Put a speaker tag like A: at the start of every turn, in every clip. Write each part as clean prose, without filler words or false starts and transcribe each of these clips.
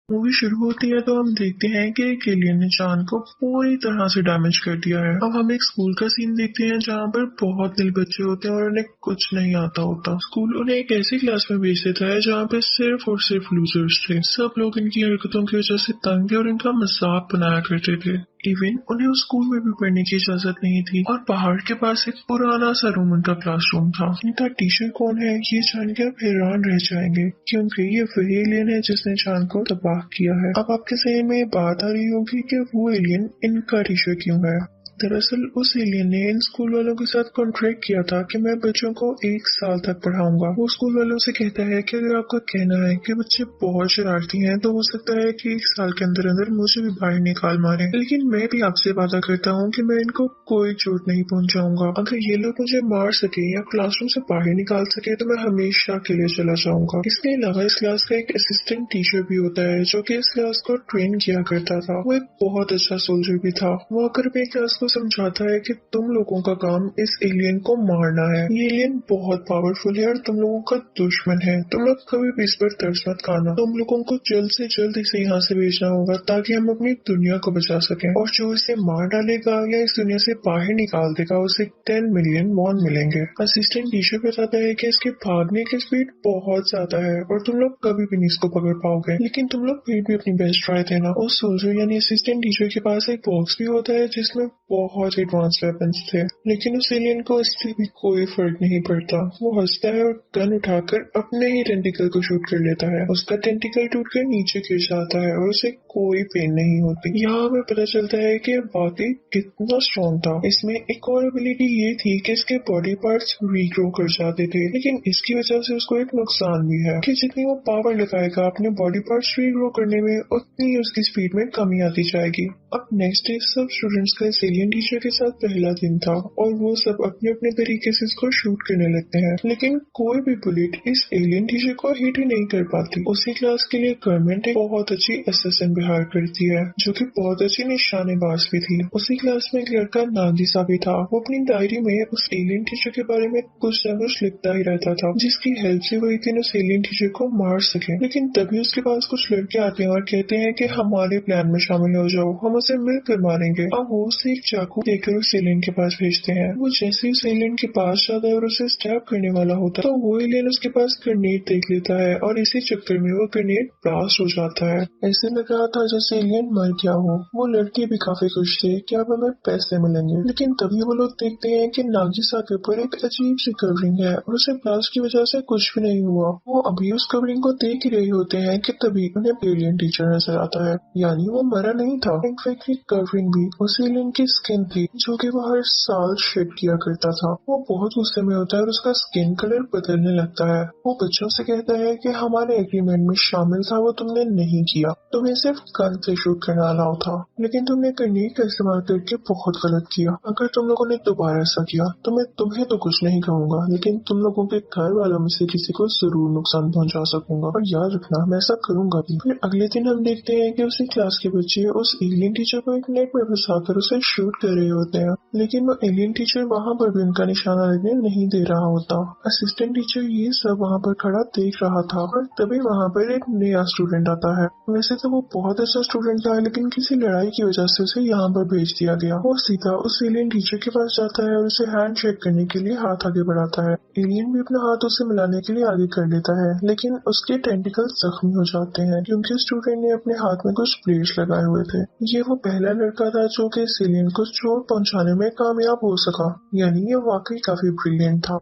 A: Movie शुरू होती है तो हम देखते हैं कि एक एलियन ने चांद को पूरी तरह से डैमेज कर दिया है। अब हम एक स्कूल का सीन देखते हैं जहाँ पर बहुत नील बच्चे होते हैं और उन्हें कुछ नहीं आता होता। स्कूल उन्हें एक ऐसी क्लास में भेज देता है जहाँ पे सिर्फ और सिर्फ लूजर्स थे। सब लोग इनकी हरकतों की वजह से तंग थे और इनका मजाक बनाया करते थे। इवन उन्हें उस स्कूल में भी पढ़ने की इजाजत नहीं थी और पहाड़ के पास एक पुराना सा रूम उनका क्लासरूम था। इनका टीचर कौन है ये जान के आप हैरान रह जाएंगे, क्योंकि ये वही एलियन है जिसने चांद को तबाह किया है। अब आपके जहन में बात आ रही होगी कि वो एलियन इनका टीचर क्यों है। दरअसल उस एलियन ने इन स्कूल वालों के साथ कॉन्ट्रैक्ट किया था कि मैं बच्चों को 1 साल तक पढ़ाऊंगा। वो स्कूल वालों से कहता है कि अगर आपका कहना है कि बच्चे बहुत शरारती हैं तो हो सकता है कि 1 साल के अंदर अंदर मुझे भी बाहर निकाल मारे, लेकिन मैं भी आपसे वादा करता हूँ कि मैं इनको कोई चोट नहीं पहुंचाऊंगा। अगर ये लोग मुझे मार सके या क्लासरूम से बाहर निकाल सके तो मैं हमेशा के लिए चला जाऊंगा। इसके अलावा इस क्लास का एक असिस्टेंट टीचर भी होता है जो कि इस क्लास को ट्रेन किया करता था। वो एक बहुत अच्छा सोल्जर भी था। वो आकर अपनी क्लास को समझाता है कि तुम लोगों का काम इस एलियन को मारना है। ये एलियन बहुत पावरफुल है और तुम लोगों का दुश्मन है। तुम लोग कभी भी इस पर तरस मत खाना। तुम लोगों को जल्द से जल्द इसे यहाँ से भेजना होगा ताकि हम अपनी दुनिया को बचा सकें। और जो इसे मार डालेगा या इस दुनिया से बाहर निकाल देगा उसे 10 मिलियन वॉन मिलेंगे। असिस्टेंट टीचर बताता है कि इसके भागने की स्पीड बहुत ज्यादा है और तुम लोग कभी भी नहीं इसको पकड़ पाओगे, लेकिन तुम लोग फिर भी अपनी बेस्ट ट्राई देना। उस सोल्जर यानी असिस्टेंट टीचर के पास एक बॉक्स भी होता है जिसमें बहुत एडवांस वेपन्स थे, लेकिन उस एलियन को इससे भी कोई फर्क नहीं पड़ता। वो हंसता है और गन उठाकर अपने ही टेंटिकल को शूट कर लेता है। उसका टेंटिकल टूटकर नीचे गिर जाता है और उसे कोई पेन नहीं होती। यहाँ हमें पता चलता है कि वाकई कितना स्ट्रॉन्ग था। इसमें एक और एबिलिटी ये थी कि इसके बॉडी पार्ट्स रीग्रो कर जाते थे, लेकिन इसकी वजह से उसको एक नुकसान भी है कि जितनी वो पावर लगाएगा अपने बॉडी पार्ट्स रीग्रो करने में उतनी उसकी स्पीड में कमी आती जाएगी। अब नेक्स्ट डे सब स्टूडेंट्स का इस एलियन टीचर के साथ पहला दिन था और वो सब अपने अपने तरीके से इसको शूट करने लगते हैं, लेकिन कोई भी बुलेट इस एलियन टीचर को हिट ही नहीं कर पाती। उसी क्लास के लिए गवर्नमेंट एक बहुत अच्छी असिस्टेंट हायर करती है जो कि बहुत अच्छी निशानेबाज भी थी। उसी क्लास में एक लड़का नागिसा भी था। वो अपनी डायरी में उस एलियन टीचर के बारे में कुछ न कुछ लिखता ही रहता था, जिसकी हेल्प से वो एक दिन उस एलियन टीचर को मार सके। लेकिन तभी उसके पास कुछ लड़के आते हैं और कहते हैं कि हमारे प्लान में शामिल हो जाओ, हम उसे मिलकर मारेंगे। अब वो उसे एक चाकू देकर उस एलियन के पास भेजते हैं। वो जैसे उस एलियन के पास जाता है और उसे स्टैब करने वाला होता है तो वो एलियन उसके पास ग्रेनेड देख लेता है और इसी चक्कर में वो ग्रेनेड ब्लास्ट हो जाता है। ऐसे लग रहा था जैसे एलियन मर गया हो। वो लड़के भी काफी खुश थे कि अब हमें पैसे मिलेंगे, लेकिन तभी वो लोग देखते हैं कि नागिसा के ऊपर एक अजीब सी कवरिंग है और उसे ब्लास्ट की वजह से कुछ भी नहीं हुआ। वो अभी उस कवरिंग को देख ही रहे होते हैं कि तभी उन्हें एलियन टीचर नजर आता है, यानी वो मरा नहीं था। इनफैक्ट कवरिंग भी उस एलियन की स्किन थी जो कि वो हर साल शेड किया करता था। वो बहुत गुस्से में होता है और उसका स्किन कलर बदलने लगता है। वो बच्चों से कहता है कि हमारे एग्रीमेंट में शामिल था वो तुमने नहीं किया, तुम्हें सिर्फ गन से शूट करना अलाउ था, लेकिन तुमने ग्रेनेड का इस्तेमाल करके बहुत गलत किया। अगर तुम लोगों ने दोबारा ऐसा किया तो मैं तुम्हें तो कुछ नहीं कहूँगा, लेकिन तुम लोगों के घर वालों में से किसी को जरूर नुकसान पहुँचा सकूंगा और याद रखना मैं ऐसा करूंगा भी। फिर अगले दिन हम देखते हैं कि उसी क्लास के बच्चे उस एलियन टीचर को एक नेट में फंसाकर उसे शूट कर रहे होते हैं, लेकिन वो एलियन टीचर वहाँ पर भी उनका निशाना लगने नहीं दे रहा होता। असिस्टेंट टीचर ये सब वहाँ पर खड़ा देख रहा था और तभी वहाँ पर एक नया स्टूडेंट आता है। वैसे तो वो बहुत अच्छा स्टूडेंट था, लेकिन किसी लड़ाई की वजह से उसे यहाँ पर भेज दिया गया। वो सीधा उस एलियन टीचर के पास जाता है और उसे हैंड शेक करने के लिए हाथ आगे बढ़ाता है। एलियन भी अपना हाथ उसे मिलाने के लिए आगे कर लेता है, लेकिन उसके टेंटिकल्स जख्मी हो जाते हैं क्योंकि स्टूडेंट ने अपने हाथ में कुछ प्लेट्स लगाए हुए थे। ये वो पहला लड़का था जो कि इस एलियन को चोट पहुंचाने में कामयाब हो सका, यानी ये वाकई काफी ब्रिलियंट था।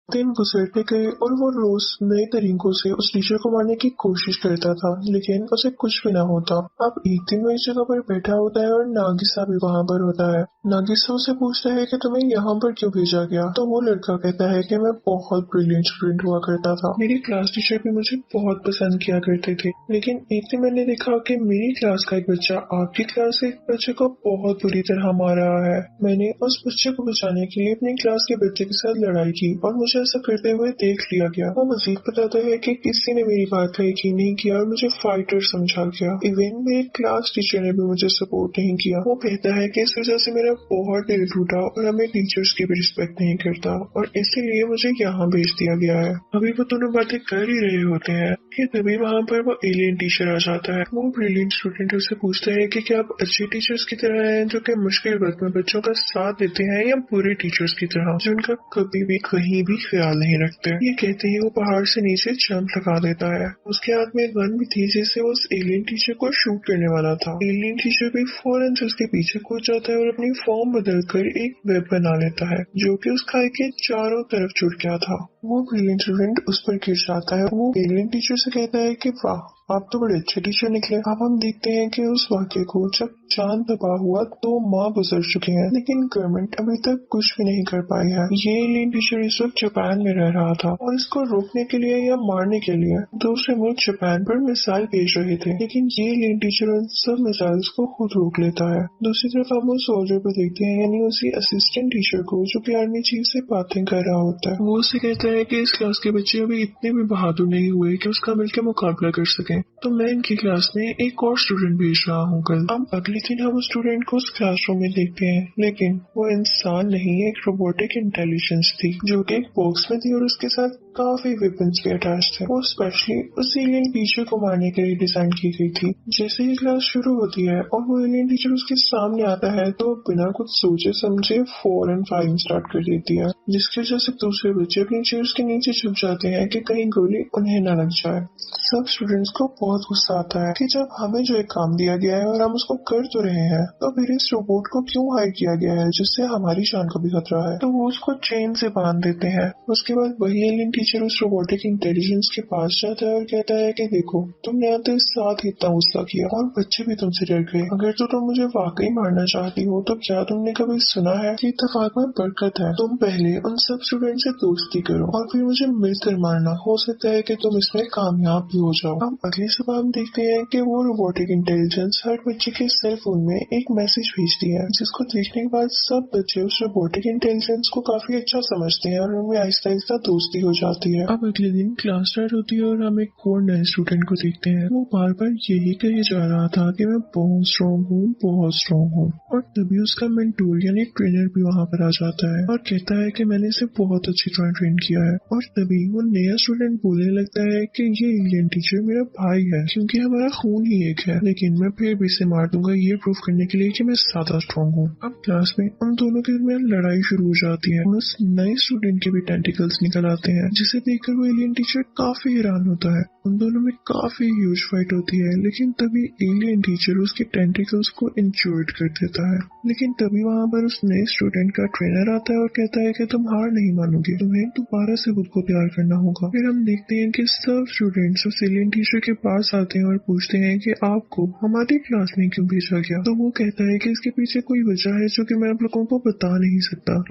A: दिन गुजरते गए और वो रोज नए तरीकों से उस टीचर को मारने की कोशिश करता था, लेकिन उसे कुछ भी ना होता। अब एक दिन वो इस जगह पर बैठा होता है और नागिसा भी वहाँ पर होता है। नागिसा उसे पूछता है कि तुम्हें यहाँ पर क्यों भेजा गया, तो वो लड़का कहता है कि मैं बहुत ब्रिलियंट स्टूडेंट हुआ करता था, मेरी क्लास टीचर भी मुझे बहुत पसंद किया करते थे, लेकिन एक दिन मैंने देखा कि मेरी क्लास का एक बच्चा आपकी क्लास के एक बच्चे को बहुत बुरी तरह मार रहा है। मैंने उस बच्चे को बचाने के लिए अपनी क्लास के बच्चे के साथ लड़ाई की और मुझे मुझे ऐसा करते हुए देख लिया गया। वो मजीद बताता है कि किसी ने मेरी बात का यकीन नहीं किया और मुझे फाइटर समझा गया। इवन मेरे क्लास टीचर ने भी मुझे सपोर्ट नहीं किया। वो कहता है कि इस वजह से मेरा बहुत दिल टूटा और हमें टीचर्स की भी रिस्पेक्ट नहीं करता और इसीलिए मुझे यहाँ भेज दिया गया है। अभी वो दोनों बातें कर ही रहे होते हैं कि तभी वहाँ पर वो एलियन टीचर आ जाता है। वो ब्रिलियंट स्टूडेंट उससे पूछता है कि क्या आप अच्छे टीचर्स की तरह हैं जो कि मुश्किल वक्त में बच्चों का साथ देते हैं, या बुरे टीचर्स की तरह जो उनका कभी भी कहीं भी ख्याल नहीं रखते। ये कहते ही वो पहाड़ से नीचे जंप लगा देता है। उसके हाथ में एक गन भी थी जिससे वो उस एलियन टीचर को शूट करने वाला था। एलियन टीचर भी फौरन से उसके पीछे कूद जाता है और अपनी फॉर्म बदलकर एक वेब बना लेता है जो कि उस खाई के चारों तरफ छुट गया था। वो ब्रिलियंट स्टूडेंट उस पर गिर जाता है। वो एलियन टीचर से कहता है कि वाह, आप तो बड़े अच्छे टीचर निकले। अब हम देखते हैं कि उस वाक्य को जब चांद तबाह हुआ तो माँ गुजर चुके हैं, लेकिन गवर्नमेंट अभी तक कुछ भी नहीं कर पाई है। ये एलियन टीचर इस वक्त जापान में रह रहा था और इसको रोकने के लिए या मारने के लिए दूसरे मुल्क जापान पर मिसाइल भेज रहे थे, लेकिन ये एलियन टीचर उन सब मिसाइल्स को खुद रोक लेता है। दूसरी तरफ हम उस सोल्जर को देखते हैं, यानी उसी असिस्टेंट टीचर को जो कि आर्मी चीफ से बातें कर रहा होता है। वो उसे कहता है कि इस क्लास के बच्चे अभी इतने भी बहादुर नहीं हुए कि उसका मिलकर मुकाबला कर सके, तो मैं इनकी क्लास में एक और स्टूडेंट भेज रहा हूँ कल। अब अगले दिन हम उस स्टूडेंट को उस क्लासरूम में देखते हैं, लेकिन वो इंसान नहीं, एक रोबोटिक इंटेलिजेंस थी जो कि एक बॉक्स में थी और उसके साथ काफी वेपन्स भी अटैच थे। वो स्पेशली उस एलियन टीचर को मारने के लिए डिजाइन की गई थी। जैसे ही क्लास शुरू होती है और वो एलियन टीचर उसके सामने आता है तो बिना कुछ सोचे समझे फौरन फायरिंग स्टार्ट कर देती है, जिसकी वजह से दूसरे बच्चे अपनी चेयर्स के नीचे छुप जाते हैं कि कहीं गोली उन्हें न लग जाए। सब स्टूडेंट्स को बहुत गुस्सा आता है कि जब हमें जो एक काम दिया गया है और हम उसको कर तो रहे हैं, तो फिर इस रोबोट को क्यों हायर किया गया है जिससे हमारी जान को भी खतरा है। तो वो उसको चेन से बांध देते हैं। उसके बाद वही एलियन टीचर उस रोबोटिक इंटेलिजेंस के पास जाता है और कहता है कि देखो, तुमने आते साथ ही इतना गुस्सा किया और बच्चे भी तुमसे डर गए। अगर तो तुम मुझे वाकई मारना चाहती हो तो क्या तुमने कभी सुना है कि इत्तेफाक में बरकत है। तुम पहले उन सब स्टूडेंट से दोस्ती करो और फिर मुझे मिलकर मारना। हो सकता है कि तुम इसमें कामयाब भी हो जाओ। अब अगली सुबह हम देखते हैं कि वो रोबोटिक इंटेलिजेंस हर बच्चे के सेल फोन में एक मैसेज भेजती है, जिसको देखने के बाद सब बच्चे उस रोबोटिक इंटेलिजेंस को काफी अच्छा समझते हैं और उनमें आहिस्ता आहिस्ता दोस्ती हो जाती है। अब अगले दिन क्लास स्टार्ट होती है और हम एक और नए स्टूडेंट को देखते हैं। वो बार बार यही कहे जा रहा था कि मैं बहुत स्ट्रॉन्ग हूँ, बहुत स्ट्रॉन्ग हूँ, और तभी उसका मेंटोर यानी ट्रेनर भी वहाँ पर आ जाता है और कहता है कि मैंने इसे बहुत अच्छी तरह ट्रेन किया है। और तभी वो नया स्टूडेंट बोलने लगता है कि ये एलियन टीचर मेरा भाई है क्योंकि हमारा खून ही एक है, लेकिन मैं फिर भी इसे मार दूंगा ये प्रूव करने के लिए कि मैं ज्यादा स्ट्रॉन्ग हूँ। अब क्लास में उन दोनों के दरमियान लड़ाई शुरू हो जाती है और उस नए स्टूडेंट के भी टेंटिकल्स निकल आते हैं, जिसे देखकर वो एलियन टीचर काफी हैरान होता है। उन दोनों में काफी ह्यूज फाइट होती है, लेकिन तभी एलियन टीचर उसके टेंटिकल्स को इंजर्ड कर देता है। लेकिन तभी वहाँ पर उस नए स्टूडेंट का ट्रेनर आता है और कहता है कि तुम हार नहीं मानोगे, तुम्हें दोबारा से खुद को प्यार करना होगा। फिर हम देखते हैं कि सब स्टूडेंट्स उस एलियन टीचर के पास आते हैं और पूछते हैं कि आपको हमारी क्लास में क्यों भेजा गया। तो वो कहता है कि इसके पीछे कोई वजह है जो कि मैं आप लोगों को बता नहीं सकता,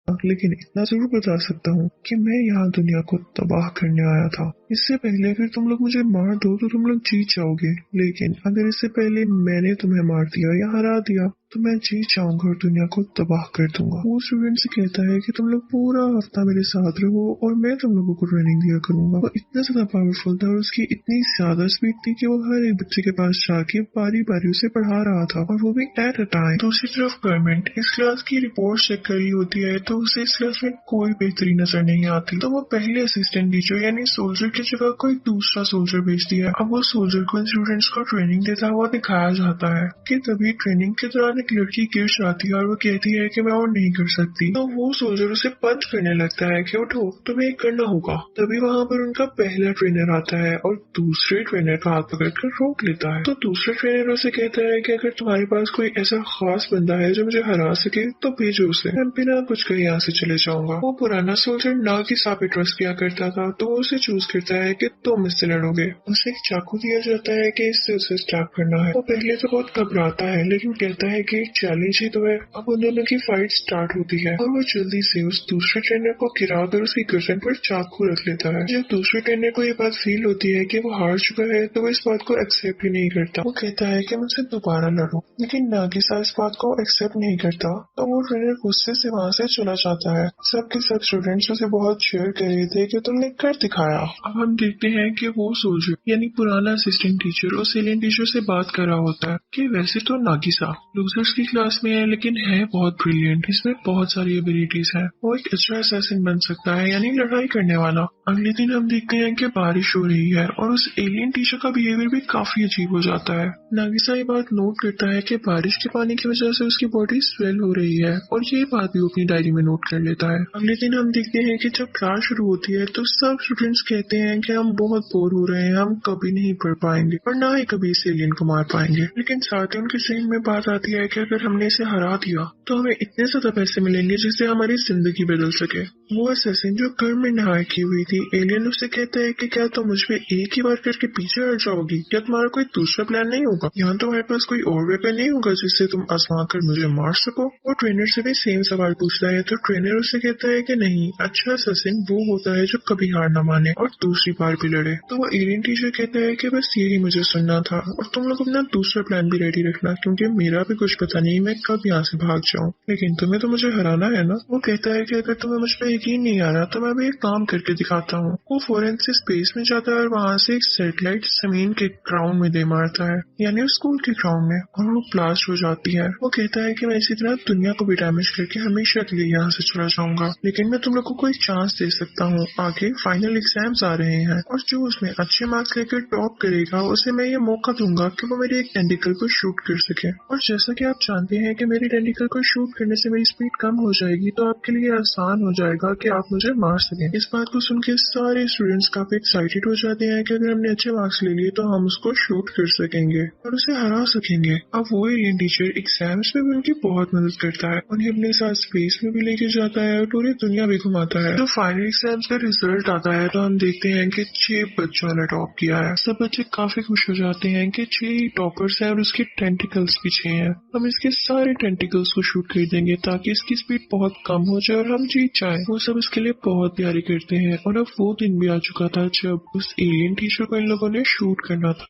A: लेकिन इतना जरूर बता सकता हूँ कि मैं यहाँ दुनिया को तबाह करने आया था। इससे पहले अगर तुम लोग मुझे मार दो तो तुम लोग जीत जाओगे, लेकिन अगर इससे पहले मैंने तुम्हें मार दिया या हरा दिया तो मैं जीत जाऊंगा और दुनिया को तबाह कर दूंगा। वो स्टूडेंट से कहता है कि तुम लोग पूरा हफ्ता मेरे साथ रहो और मैं तुम लोगों को ट्रेनिंग दिया करूंगा। वो इतना ज्यादा पावरफुल था और उसकी इतनी ज्यादा स्पीड थी कि वो हर एक बच्चे के पास जाके बारी बारी उसे पढ़ा रहा था, और वो भी एट अ टाइम। दूसरी तरफ गवर्नमेंट इस क्लास की रिपोर्ट चेक कर रही होती है तो उसे इस क्लास में कोई बेहतरी नजर नहीं आती। तो वो पहले असिस्टेंट टीचर यानी सोल्जर की जगह कोई दूसरा सोल्जर भेजती है। अब वो सोल्जर को स्टूडेंट्स को ट्रेनिंग देता हुआ दिखाया जाता है कि तभी ट्रेनिंग के दौरान एक लड़की गिर जाती है और वो कहती है कि मैं और नहीं कर सकती। तो वो सोल्जर उसे पंच करने लगता है कि उठो, तुम्हें करना होगा। तभी वहाँ पर उनका पहला ट्रेनर आता है और दूसरे ट्रेनर का हाथ पकड़कर रोक लेता है। तो दूसरा ट्रेनर उसे कहता है कि अगर तुम्हारे पास कोई ऐसा खास बंदा है जो मुझे हरा सके तो भेजो उसे, मैं बिना कुछ कहे यहाँ से चले जाऊंगा। वो पुराना सोल्जर नागिसा पे ट्रस्ट किया करता था तो वो उसे चूज करता है कि तुम इससे लड़ोगे। उसे एक चाकू दिया जाता है कि इससे उसे स्टैब करना है। वो पहले तो बहुत घबराता है लेकिन कहता है कि चैलेंज ही तो है। अब उन दोनों की फाइट स्टार्ट होती है और वो जल्दी से उस दूसरे ट्रेनर को गिरा कर उसकी गर्दन पर चाकू रख लेता है। जब दूसरे ट्रेनर को ये बात फील होती है कि वो हार चुका है तो वो इस बात को एक्सेप्ट ही नहीं करता। वो कहता है कि मुझसे दोबारा लड़ो, लेकिन नागिसा इस बात को एक्सेप्ट नहीं करता तो वो ट्रेनर गुस्से से वहाँ से चला जाता है। सबके सब स्टूडेंट्स उसे बहुत शेयर कर रहे थे कि तुमने कर दिखाया। अब हम देखते हैं कि वो सोल्जर यानी पुराना असिस्टेंट टीचर उस एलियन टीचर से बात कर रहा होता है कि वैसे तो नागिसा लूजर्स की क्लास में है लेकिन है बहुत ब्रिलियंट, इसमें बहुत सारी एबिलिटीज है, वो एक अच्छा असैसिन बन सकता है यानी लड़ाई करने वाला। अगले दिन हम देखते हैं कि बारिश हो रही है और उस एलियन टीचर का बिहेवियर भी काफी अजीब हो जाता है। नागिसा ये बात नोट करता है कि बारिश के पानी की वजह से उसकी बॉडी स्वेल हो रही है और ये बात भी अपनी डायरी में नोट कर लेता है। अगले दिन हम देखते हैं कि जब क्लास शुरू होती है तो सब स्टूडेंट्स कहते हैं कि हम बहुत बोर हो रहे हैं, हम कभी नहीं पढ़ पाएंगे और ना ही कभी इस एलियन को मार पाएंगे। लेकिन साथ ही उनके जहन में बात आती है कि अगर हमने इसे हरा दिया तो हमें इतने ज्यादा पैसे मिलेंगे जिससे हमारी जिंदगी बदल सके। वो असैसिन जो गवर्नमेंट ने हायर की हुई थी, एलियन उससे कहता है कि क्या तुम मुझ पे एक ही बार करके पीछे हट जाओगी, क्या तुम्हारा कोई दूसरा प्लान नहीं होगा, यहाँ तुम्हारे पास कोई और वेपन नहीं होगा जिससे तुम आजमा कर मुझे मार सको। वो ट्रेनर से भी सेम सवाल पूछता है तो ट्रेनर उससे कहता है कि नहीं, अच्छा असैसिन वो होता है जो कभी हार न माने और दूसरी बार भी लड़े। तो वो एलियन टीचर कहता है कि बस यही मुझे सुनना था और तुम लोग अपना दूसरा प्लान भी रेडी रखना क्योंकि मेरा भी कुछ पता नहीं मैं कब यहाँ से भाग जाऊँ, लेकिन तुम्हें तो मुझे हराना है ना। वो कहता है कि अगर तुम्हें मुझ पर यकीन नहीं आ रहा तो मैं भी एक काम करके दिखाता हूँ। वो फौरन से स्पेस में जाता है और वहाँ से एक सैटेलाइट जमीन के ग्राउंड में दे मारता है यानी स्कूल के ग्राउंड में, और वो ब्लास्ट हो जाती है। वो कहता है कि मैं इसी तरह दुनिया को भी डैमेज करके हमेशा के लिए यहाँ से चला जाऊंगा, लेकिन मैं तुम लोग को कोई चांस दे सकता हूँ, आगे फाइनल एग्जाम्स आ रहे हैं और जो उसमें अच्छे मार्क्स लेकर टॉप करेगा उसे मैं ये मौका दूंगा कि वो मेरे एक टेंटिकल को शूट कर सके। और जैसा कि आप जानते हैं कि मेरे टेंटिकल को शूट करने से मेरी स्पीड कम हो जाएगी तो आपके लिए आसान हो जाएगा कि आप मुझे मार सकें। इस बात को सुन के सारे स्टूडेंट्स काफी एक्साइटेड हो जाते हैं कि अगर हमने अच्छे मार्क्स ले लिए तो हम उसको शूट कर सकेंगे और उसे हरा सकेंगे। अब वो एलियन टीचर एग्जाम्स में भी उनकी बहुत मदद करता है, उन्हें अपने साथ स्पेस में भी लेके जाता है और पूरी दुनिया भी घुमाता है। तो फाइनल एग्जाम्स का रिजल्ट आता है तो हम देखते हैं कि 6 बच्चों ने टॉप किया है। सब बच्चे काफी खुश हो जाते हैं कि 6 टॉपर्स हैं और उसके टेंटिकल्स भी 6 हैं। हम इसके सारे टेंटिकल्स को शूट कर देंगे ताकि इसकी स्पीड बहुत कम हो जाए और हम जीत जाए। वो सब इसके लिए बहुत तैयारी करते हैं और अब वो दिन भी आ चुका था जब उस एलियन टीचर को इन लोगों ने शूट करना था।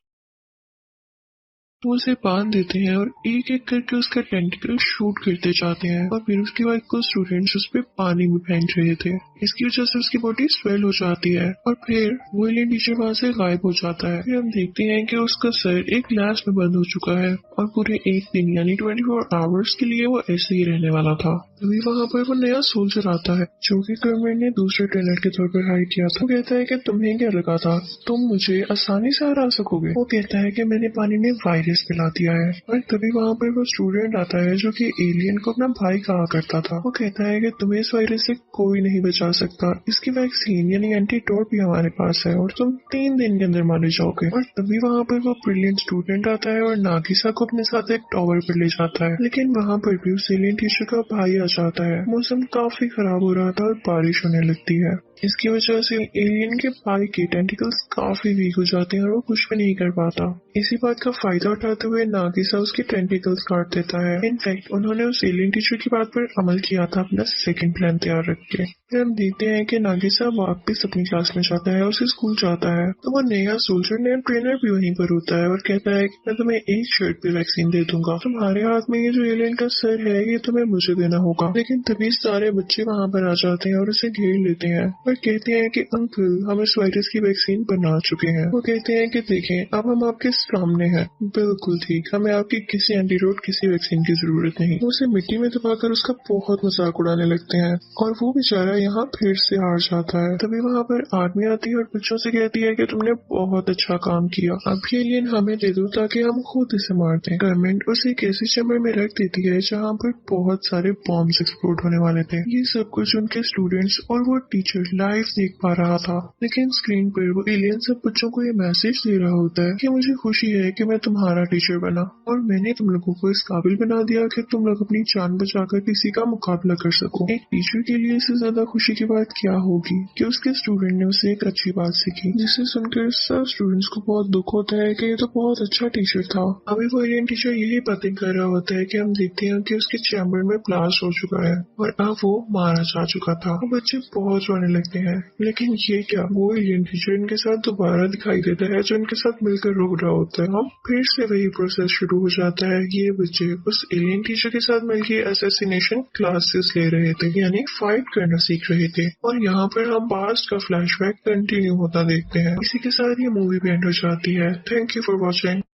A: वो उसे बांध देते हैं और एक एक करके उसका टेंटिकल शूट करते जाते हैं और फिर उसके बाद कुछ स्टूडेंट्स उस पर पानी भी फेंक रहे थे, इसकी वजह से उसकी बॉडी स्वेल हो जाती है और फिर वो एलियन टीचर वहाँ से गायब हो जाता है। फिर हम देखते हैं कि उसका सर एक ग्लास में बंद हो चुका है और पूरे एक दिन यानी 24 आवर्स के लिए वो ऐसे ही रहने वाला था। तभी वहाँ पर वो नया सोल्जर आता है जो कि गवर्नमेंट ने दूसरे ट्रेनर के तौर पर हायर किया था। वो कहता है कि तुम्हें क्या लगा था तुम मुझे आसानी से हरा सकोगे। वो कहता है कि मैंने पानी में वायरस पिला दिया है और तभी वहाँ पर वो स्टूडेंट आता है जो कि एलियन को अपना भाई कहा करता था। वो कहता है कि तुम्हें इस वायरस से कोई नहीं बचा सकता, इसकी वैक्सीन यानी एंटीडोट भी हमारे पास है और तुम 3 दिन के अंदर मारे जाओगे। और तभी वहाँ पर वो ब्रिलियंट स्टूडेंट आता है और नागिसा को अपने साथ एक टावर पर ले जाता है, लेकिन वहाँ पर भी उस एलियन टीचर का भाई आ जाता है। मौसम काफी खराब हो रहा था और बारिश होने लगती है, इसकी वजह से एलियन के भाई के टेंटिकल्स काफी वीक हो जाते हैं और वो कुछ भी नहीं कर पाता। इसी बात का फायदा उठाते हुए नागिसा उसके टेंटिकल्स काट देता है। इनफैक्ट उन्होंने उस एलियन टीचर की बात पर अमल किया था अपना सेकंड प्लान तैयार रख के। फिर हम देखते हैं कि नागिसा वापस अपनी क्लास में जाता है और उसे स्कूल जाता है तो वो नया सोल्जर नया ट्रेनर भी वहीं पर होता है और कहता है कि मैं तुम्हें एक शर्ट पे वैक्सीन दे दूंगा, तुम्हारे हाथ में ये जो एलियन का सर है ये तुम्हें मुझे देना होगा। लेकिन तभी सारे बच्चे वहाँ पर आ जाते हैं और उसे घेर लेते हैं और कहते हैं कि अंकल हम इस वायरस की वैक्सीन बना चुके हैं। वो कहते हैं कि देखें अब हम आपके सामने हैं, बिल्कुल ठीक, हमें आपकी किसी एंटीडोट किसी वैक्सीन की जरूरत नहीं। वो उसे मिट्टी में दबाकर उसका बहुत मजाक उड़ाने लगते हैं और वो बेचारा यहाँ फिर से हार जाता है। तभी वहाँ पर आर्मी आती है और बच्चों से कहती है कि तुमने बहुत अच्छा काम किया, अब ये एलियन हमें दे दो ताकि हम खुद इसे मार दें। गवर्नमेंट उसे एक ऐसी चैम्बर में रख देती है जहाँ पर बहुत सारे बॉम्ब्स एक्सप्लोड होने वाले थे। ये सब कुछ उनके स्टूडेंट्स और वो टीचर लाइव देख पा रहा था, लेकिन स्क्रीन पर वो एलियन सब बच्चों को ये मैसेज दे रहा होता है कि मुझे खुशी है कि मैं तुम्हारा टीचर बना और मैंने तुम लोगों को इस काबिल बना दिया कि तुम लोग अपनी जान बचाकर किसी का मुकाबला कर सको। एक टीचर के लिए इससे ज्यादा खुशी की बात क्या होगी कि उसके स्टूडेंट ने उसे एक अच्छी बात सीखी, जिसे सुनकर सब स्टूडेंट्स को बहुत दुख होता है कि ये तो बहुत अच्छा टीचर था। अभी वो एलियन टीचर यही बातें कर रहा होता है कि हम देखते हैं कि उसके चैम्बर में ब्लास्ट हो चुका है और अब वो मारा जा चुका था। वो बच्चे बहुत रोने लगते हैं, लेकिन ये क्या, वो एलियन टीचर इनके साथ दोबारा दिखाई देता है जो इनके साथ मिलकर रो रहा होता है। अब फिर से वही प्रोसेस शुरू हो जाता है। ये बच्चे उस एलियन टीचर के साथ मिलकर असैसिनेशन क्लासेस ले रहे थे, यानी फाइट करना सीख रहे थे, और यहाँ पर हम पास्ट का फ्लैशबैक कंटिन्यू होता देखते हैं। इसी के साथ ये मूवी भी एंड हो जाती है। Thank you for watching.